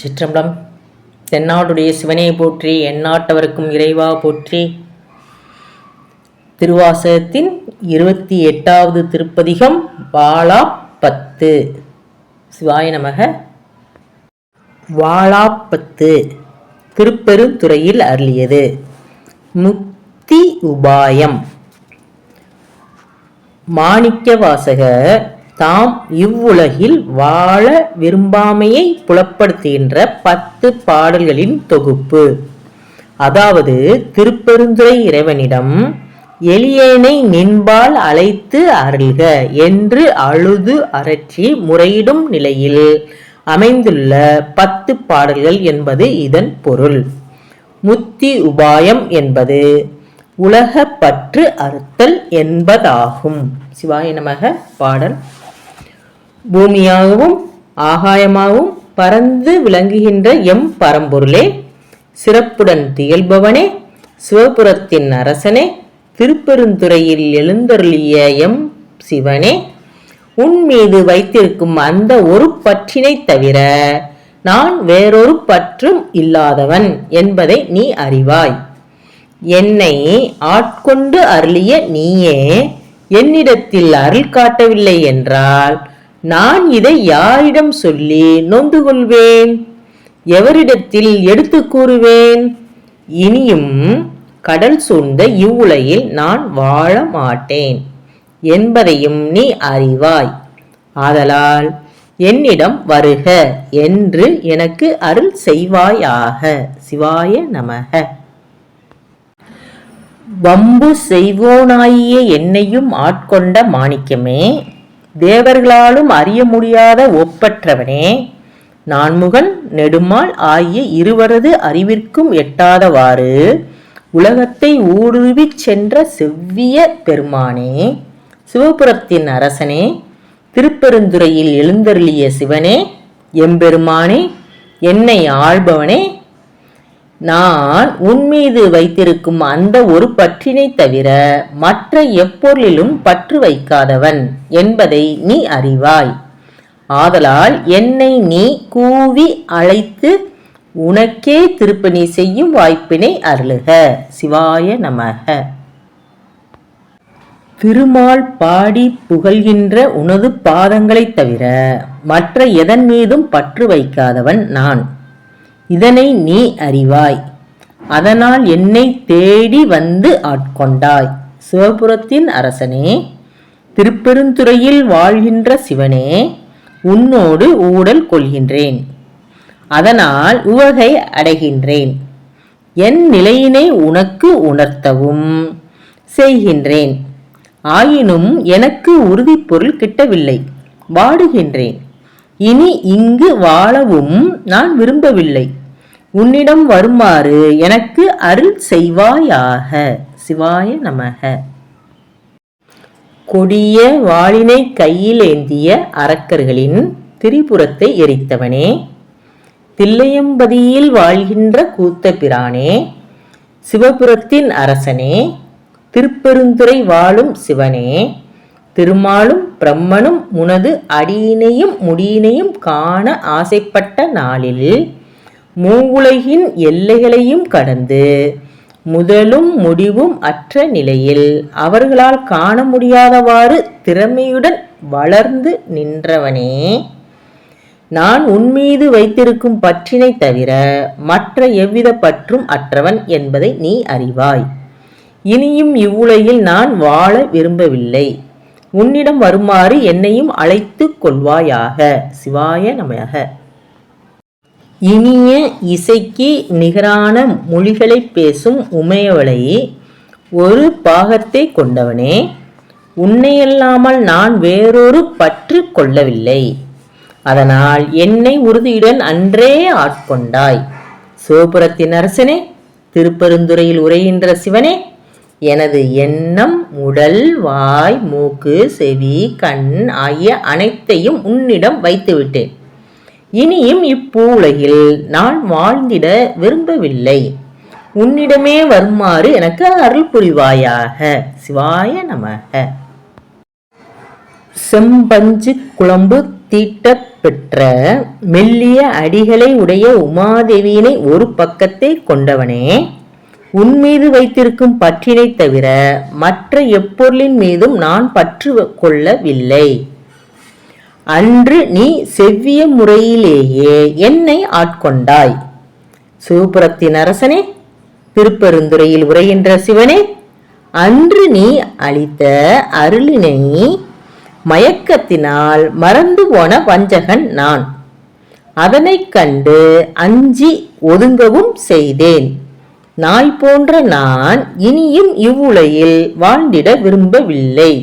சிற்றம்பலம். தென்னாடுடைய சிவனே போற்றி, எந்நாட்டவருக்கும் இறைவா போற்றி. திருவாசகத்தின் 28வது திருப்பதிகம் வாளாப்பத்து. சிவாய நமக. வாளாப்பத்து திருப்பெருந்துறையில் அருளியது. முக்தி உபாயம். மாணிக்கவாசகர் தாம் இவ்வுலகில் வாழ விரும்பாமையை புலப்படுத்துகின்ற 10 பாடல்களின் தொகுப்பு. அதாவது திருப்பெருந்துறை இறைவனிடம் எளியேனை நின்பால் அழைத்து அருள்க என்று அழுது அரற்றி முறையிடும் நிலையில் அமைந்துள்ள 10 பாடல்கள் என்பது இதன் பொருள். முக்தி உபாயம் என்பது உலக பற்று அறுத்தல் என்பதாகும். சிவாய நமக. பாடல். பூமியாகவும் ஆகாயமாகவும் பறந்து விளங்குகின்ற எம் பரம்பொருளே, சிறப்புடன் திகழ்பவனே, சிவபுரத்தின் அரசனே, திருப்பெருந்துறையில் எழுந்தருளிய எம் சிவனே, உன் மீது வைத்திருக்கும் அந்த ஒரு பற்றினை தவிர நான் வேறொரு பற்றும் இல்லாதவன் என்பதை நீ அறிவாய். என்னை ஆட்கொண்டு அருளிய நீயே என்னிடத்தில் அருள் காட்டவில்லை என்றால் நான் இதை யாரிடம் சொல்லி நொந்து கொள்வேன்? எவரிடத்தில் எடுத்து கூறுவேன்? இனியும் கடல் சூழ்ந்த இவ்வுலகில் நான் வாழ மாட்டேன் என்பதையும் நீ அறிவாய். ஆதலால் என்னிடம் வருக என்று எனக்கு அருள் செய்வாயாக. சிவாய நமக. வம்பு செய்வோனாகிய என்னையும் ஆட்கொண்ட மாணிக்கமே, தேவர்களாலும் அறிய முடியாத ஒப்பற்றவனே, நான்முகன் நெடுமால் ஆகிய இருவரது அறிவிற்கும் எட்டாதவாறு உலகத்தை ஊடுருவிச் சென்ற செவ்விய பெருமானே, சிவபுரத்தின் அரசனே, திருப்பெருந்துறையில் எழுந்தருளிய சிவனே, எம்பெருமானே, என்னை ஆள்பவனே, நான் உன்மீது வைத்திருக்கும் அந்த ஒரு பற்றினை தவிர மற்ற எப்பொருளிலும் பற்று வைக்காதவன் என்பதை நீ அறிவாய். ஆதலால் என்னை நீ கூவி அழைத்து உனக்கே திருப்பணி செய்யும் வாய்ப்பினை அருளுக. சிவாய நமக. திருமால் பாடி புகழ்கின்ற உனது பாதங்களைத் தவிர மற்ற எதன் மீதும் பற்று வைக்காதவன் நான். இதனை நீ அறிவாய். அதனால் என்னை தேடி வந்து ஆட்கொண்டாய். சிவபுரத்தின் அரசனே, திருப்பெருந்துறையில் வாழ்கின்ற சிவனே, உன்னோடு ஊடல் கொள்கின்றேன். அதனால் உவகை அடைகின்றேன். என் நிலையினை உனக்கு உணர்த்தவும் செய்கின்றேன். ஆயினும் எனக்கு உறுதி பொருள் கிட்டவில்லை. வாடுகின்றேன். இனி இங்கு வாழவும் நான் விரும்பவில்லை. உன்னிடம் வருமாறு எனக்கு அருள் செய்வாயாக. சிவாய நமக. கொடிய வாளினை கையில் ஏந்திய அரக்கர்களின் திரிபுரத்தை எரித்தவனே, தில்லையம்பதியில் வாழ்கின்ற கூத்த பிரானே, சிவபுரத்தின் அரசனே, திருப்பெருந்துறை வாழும் சிவனே, திருமாலும் பிரம்மனும் உனது அடியினையும் முடியினையும் காண ஆசைப்பட்ட நாளில் மூவுலகின் எல்லைகளையும் கடந்து முதலும் முடிவும் அற்ற நிலையில் அவர்களால் காண முடியாதவாறு திறமையுடன் வளர்ந்து நின்றவனே, நான் உன்மீது வைத்திருக்கும் பற்றினை தவிர மற்ற எவ்வித பற்றும் அற்றவன் என்பதை நீ அறிவாய். இனியும் இவ்வுலகில் நான் வாழ விரும்பவில்லை. உன்னிடம் வருமாறு என்னையும் அழைத்து கொள்வாயாக. சிவாய நமக. இனிய இசைக்கு நிகரான மொழிகளை பேசும் உமையவளை ஒரு பாகத்தை கொண்டவனே, உன்னையல்லாமல் நான் வேறொரு பற்று கொள்ளவில்லை. அதனால் என்னை உறுதியுடன் அன்றே ஆட்கொண்டாய். சிவபுரத்தின் அரசனே, திருப்பெருந்துறையில் உரைகின்ற சிவனே, எனது எண்ணம், உடல், வாய், மூக்கு, செவி, கண் ஆகிய அனைத்தையும் உன்னிடம் வைத்துவிட்டேன். இனியும் இப்பூலகில் நான் வாழ்ந்திட விரும்பவில்லை. உன்னிடமே வருமாறு எனக்கு அருள் புரிவாயாக. சிவாய நமக. செம்பஞ்சு குழம்பு தீட்டப் பெற்ற மெல்லிய அடிகளை உடைய உமாதேவியினை ஒரு பக்கத்தை கொண்டவனே, உன்மீது வைத்திருக்கும் பற்றினை தவிர மற்ற எப்பொருளின் மீதும் நான் பற்று கொள்ளவில்லை. அன்று நீ செவ்விய முறையிலேயே என்னை ஆட்கொண்டாய். சிவபுரத்தின் அரசனே, திருப்பெருந்துறையில் உரைகின்ற சிவனே, அன்று நீ அளித்த அருளினை மயக்கத்தினால் மறந்து போன வஞ்சகன் நான். அதனைக் கண்டு அஞ்சி ஒதுங்கவும் செய்தேன். நாய் போன்ற நான் இனியும் இவ்வுலகில் வாழ்ந்திட விரும்பவில்லை.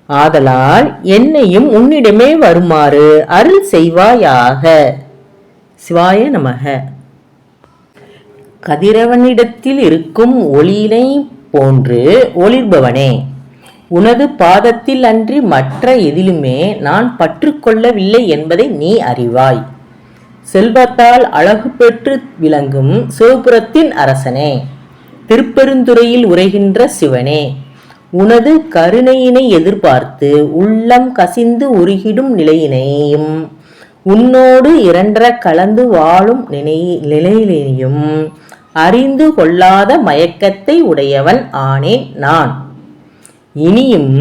ஆதலால் என்னையும் உன்னிடமே வருமாறு அருள் செய்வாயாக. சிவாய நமக. கதிரவனிடத்தில் இருக்கும் ஒளியினை போன்று ஒளிர்பவனே, உனது பாதத்தில் அன்றி மற்ற எதிலுமே நான் பற்று கொள்ளவில்லை என்பதை நீ அறிவாய். செல்வத்தால் அழகு பெற்று விளங்கும் சிவபுரத்தின் அரசனே, திருப்பெருந்துறையில் உரைகின்ற சிவனே, உனது கருணையினை எதிர்பார்த்து உள்ளம் கசிந்து உருகிடும் நிலையினையும் உன்னோடு இரண்டர கலந்து வாழும் நிலையினையும் அறிந்து கொள்ளாத மயக்கத்தை உடையவன் ஆனேன் நான். இனியும்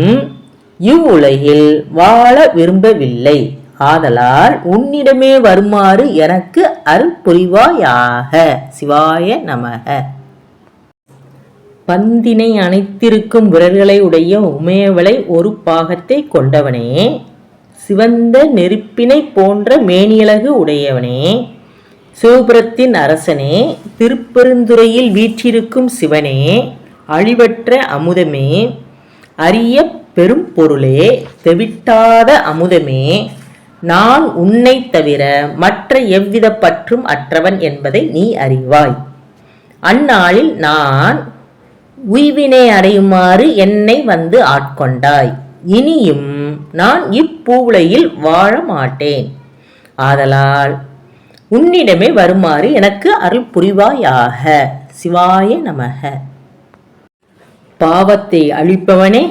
இவ்வுலகில் வாழ விரும்பவில்லை. ஆதலால் உன்னிடமே வருமாறு எனக்கு அருள் புரிவாயாக. சிவாய நமக. பந்தினை அணைத்திருக்கும் விரல்களை உடைய உமையவளை ஒரு பாகத்தை கொண்டவனே, சிவந்த நெருப்பினை போன்ற மேனியழகு உடையவனே, சிவபுரத்தின் அரசனே, திருப்பெருந்துறையில் வீற்றிருக்கும் சிவனே, அழிவற்ற அமுதமே, அரிய பெரும் பொருளே, தெவிட்டாத அமுதமே, நான் உன்னை தவிர மற்ற எவ்வித பற்றும் அற்றவன் என்பதை நீ அறிவாய். அந்நாளில் நான் உய்வினை அடையுமாறு என்னை வந்து ஆட்கொண்டாய். இனியும் நான் இப்பூவுலையில் வாழ மாட்டேன். ஆதலால் உன்னிடமே வருமாறு எனக்கு அருள் புரிவாயாக. சிவாய நமக. பாவத்தை அழிப்பவனே,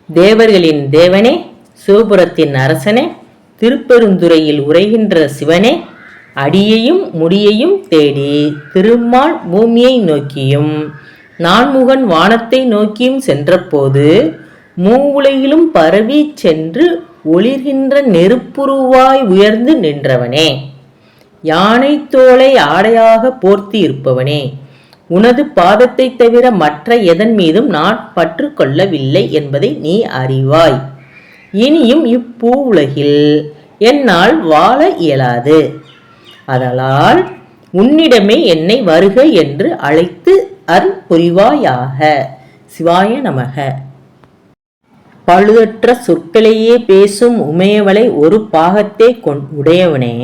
தேவர்களின் தேவனே, சிவபுரத்தின் அரசனே, திருப்பெருந்துறையில் உரைகின்ற சிவனே, அடியையும் முடியையும் தேடி திருமால் பூமியை நோக்கியும் நான்முகன் வானத்தை நோக்கியும் சென்றபோது மூவுலகிலும் பரவி சென்று ஒளிர்கின்ற நெருப்புருவாய் உயர்ந்து நின்றவனே, யானை தோலை ஆடையாக போர்த்தி இருப்பவனே, உனது பாதத்தை தவிர மற்ற எதன் மீதும் நான் பற்று கொள்ளவில்லை என்பதை நீ அறிவாய். இனியும் இப்பூ உலகில் என்னால் வாழ இயலாது. அதனால் உன்னிடமே என்னை வருக என்று அழைத்து அருள் புரிவாயாக. சிவாய நமக. பழுதற்ற சொற்களையே பேசும் உமையவளை ஒரு பாகத்தை உடையவனே,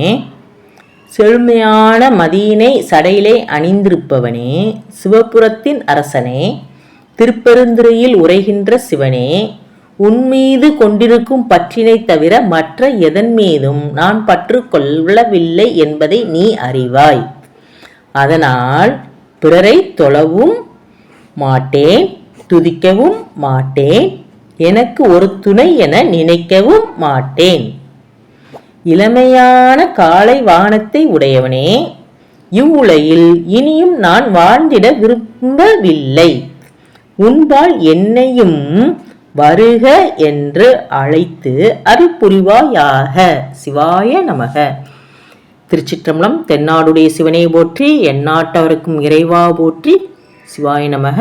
செழுமையான மதியினை சடையிலே அணிந்திருப்பவனே, சிவபுரத்தின் அரசனே, திருப்பெருந்துறையில் உரைகின்ற சிவனே, உன்மீது கொண்டிருக்கும் பற்றினை தவிர மற்ற எதன் மீதும் நான் பற்று கொள்ளவில்லை என்பதை நீ அறிவாய். அதனால் பிறரை தொழவும் மாட்டேன், துதிக்கவும் மாட்டேன், எனக்கு ஒரு துணை என நினைக்கவும் மாட்டேன். இளமையான காலை வாகனத்தை உடையவனே, இவ்வுலகில் இனியும் நான் வாழ்ந்திட விரும்பவில்லை. உன்பால் என்னையும் வருக என்று அழைத்து அருள் புரிவாயாக. சிவாய நமக. திருச்சிற்றம்பலம். தென்னாடுடைய சிவனை போற்றி, எந்நாட்டவருக்கும் இறைவா போற்றி. சிவாய நமக.